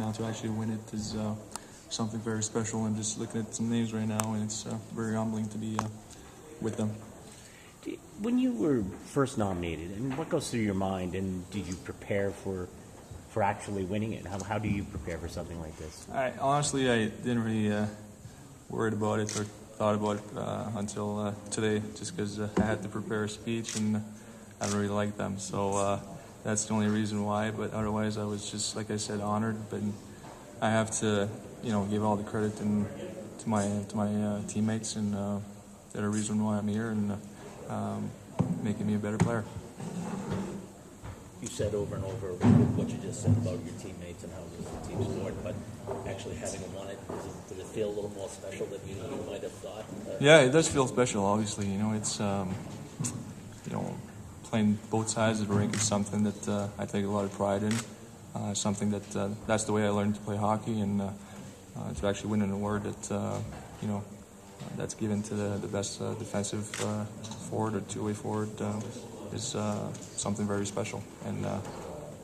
now to actually win it is something very special. I'm just looking at some names right now, and it's very humbling to be with them. When you were first nominated, and what goes through your mind, and did you prepare for actually winning it? How do you prepare for something like this? Honestly, I didn't really worried about it or thought about it until today, just because I had to prepare a speech and I don't really like them. So that's the only reason why. But otherwise, I was just, like I said, honored. But I have to, give all the credit to my teammates and they're the reason why I'm here and making me a better player. You said over and over what you just said about your teammates and how it was the team sport, but actually having won it, does it feel a little more special than you might have thought? Yeah, it does feel special, obviously. It's, playing both sides of the rink is something that I take a lot of pride in, something that's the way I learned to play hockey, and to actually win an award that, that's given to the best defensive forward or two-way forward is something very special.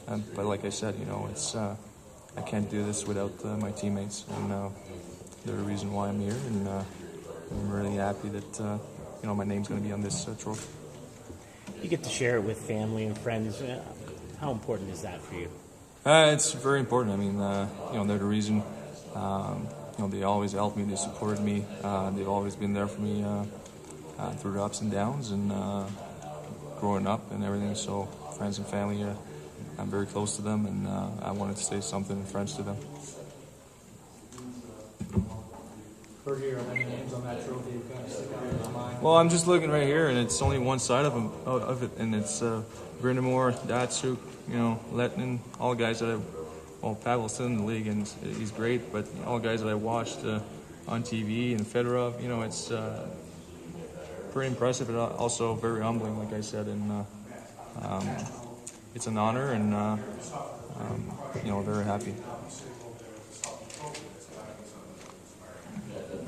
But like I said, it's I can't do this without my teammates, and they're the reason why I'm here, and I'm really happy that my name's going to be on this trophy. You get to share it with family and friends. How important is that for you? It's very important. I mean, they're the reason. They always helped me. They supported me. They've always been there for me through the ups and downs and growing up and everything. So friends and family, I'm very close to them, and I wanted to say something in French to them. Bergeron, any names on that trophy kind of stick out in your mind? Well, I'm just looking right here, and it's only one side of it, and it's Brindamore, Datsuk, Lettinen, all guys that Pavel's still in the league, and he's great, but all guys that I watched on TV, and Fedorov, it's pretty impressive, and also very humbling, like I said, and it's an honor, and very happy.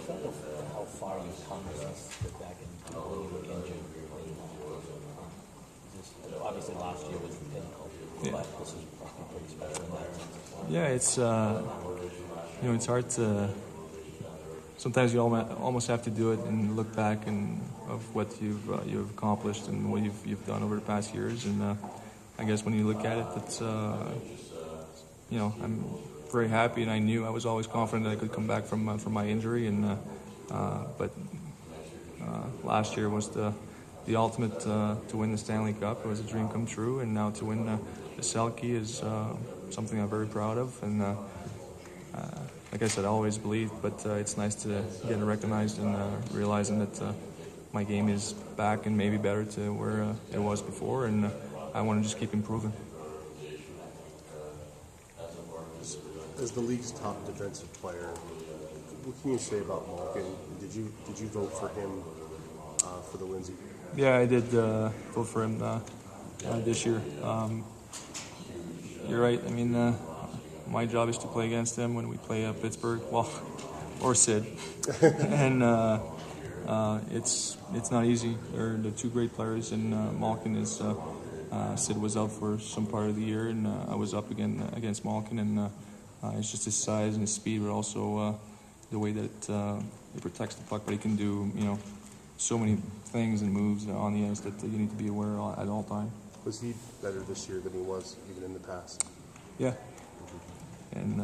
How far you've come since back when you were injured. Obviously, last year was the pinnacle, but this is pretty special in that sense. Yeah, it's it's hard to. Sometimes you almost have to do it and look back and of what you've accomplished and what you've done over the past years, and I guess when you look at it, it's I'm very happy, and I was always confident that I could come back from my injury, and but last year was the ultimate to win the Stanley Cup. It was a dream come true, and now to win the Selke is something I'm very proud of, and like I said, I always believed, but it's nice to get recognized and realizing that my game is back and maybe better to where it was before, and I want to just keep improving. As the league's top defensive player, what can you say about Malkin? Did you vote for him for the Lindsay? Yeah, I did vote for him this year. You're right. I mean, my job is to play against him when we play Pittsburgh, or Sid, and it's not easy. They're the two great players, and Malkin is. Sid was out for some part of the year, and I was up again against Malkin, and it's just his size and his speed, but also the way that he protects the puck. But he can do, so many things and moves on the ice that you need to be aware of at all times. Was he better this year than he was even in the past? Yeah. And,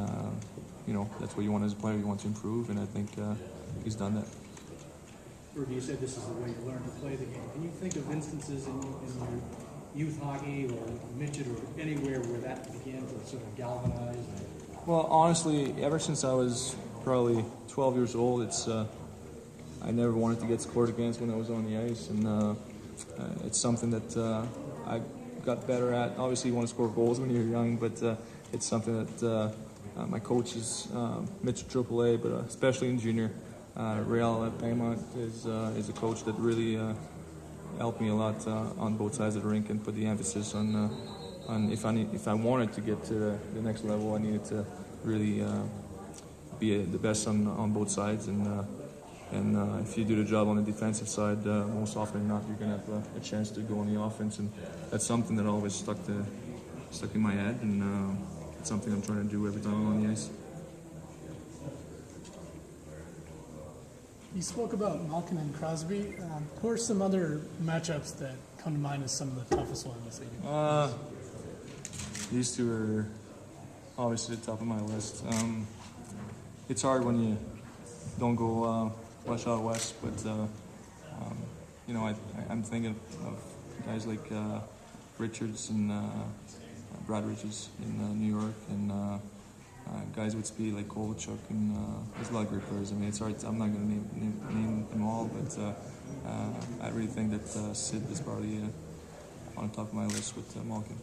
that's what you want as a player. You want to improve, and I think he's done that. Bergie, you said this is the way you learn to play the game. Can you think of instances in your youth hockey or midget or anywhere where that began to sort of galvanize? Well, honestly, ever since I was probably 12 years old, I never wanted to get scored against when I was on the ice, and it's something that I got better at. Obviously, you want to score goals when you're young, but it's something that my coaches, Mitch AAA, but especially in junior, Real Paymont is a coach that really helped me a lot on both sides of the rink and put the emphasis on if I wanted to get to the next level, I needed to really be the best on both sides, and if you do the job on the defensive side, most often than not, you're going to have a chance to go on the offense, and that's something that always stuck in my head, and it's something I'm trying to do every time I'm on the ice. You spoke about Malkin and Crosby. Who are some other matchups that come to mind as some of the toughest ones that you? These two are obviously the top of my list. It's hard when you don't go flush out west, but you know, I'm thinking of guys like Richards and Brad Richards in New York, and guys with speed like Kovalchuk, and there's a lot of great players. I mean, it's hard. I'm not going to name them all, but I really think that Sid is probably on the top of my list with Malkin.